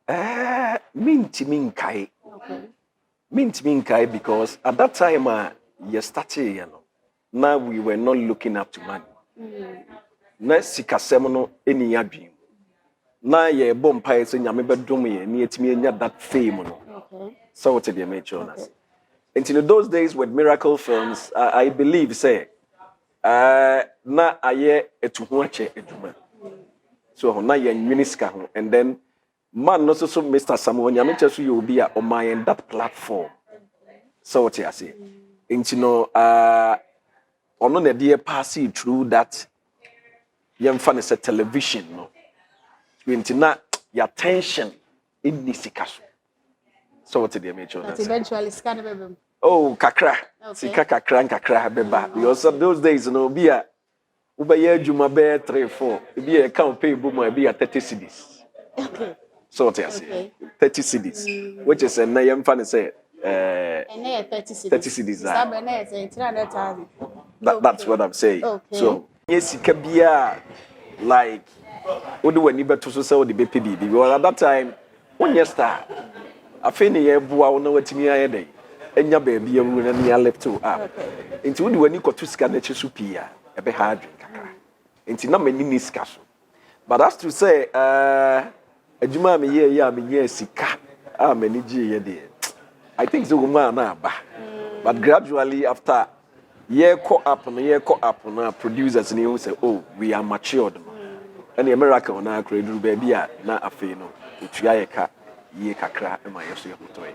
Minkai. Okay. Minkai because at that time you started, you know. Now we were not looking up to money. Na sika semono eni adwin. Na ye bompa so nyame bedom ye na yetimi enya that fame no. Okay. So what the make sure okay. And in those days with Miracle Films, I believe say na aye etuho ache eduma. So na ye nwiniska ho and then man no so Mr. Samuel nyame chesu you be a on that platform. So what you say. And ono na dey pass through that yemfa say television no. Na your attention in nisikaso. So what did they make sure that eventually scan baby? Oh, kakra. Okay. Sika kakra beba. Because those days, you know, be a ubaya juma be 3-4. Be a account pay boom, be a 30 cedis. Okay. So what I say, 30 cedis, which is a name funny say. 30 cedis. That's what I'm saying. Okay. So yes, it can be like. What do we need to sell the baby? Because at that time, when you start, I feel you know what me I day. And your baby, you will not left to up. Into when you got to scan the chesupia, a be hard drink. Into not many niscastle. But as to say, a juma me ye sika, many G I think the woman now, but gradually after year caught up on producers and you say, oh, we are matured. And the American na create baby na afei no utua ye kakra e ma yeso ye hotoy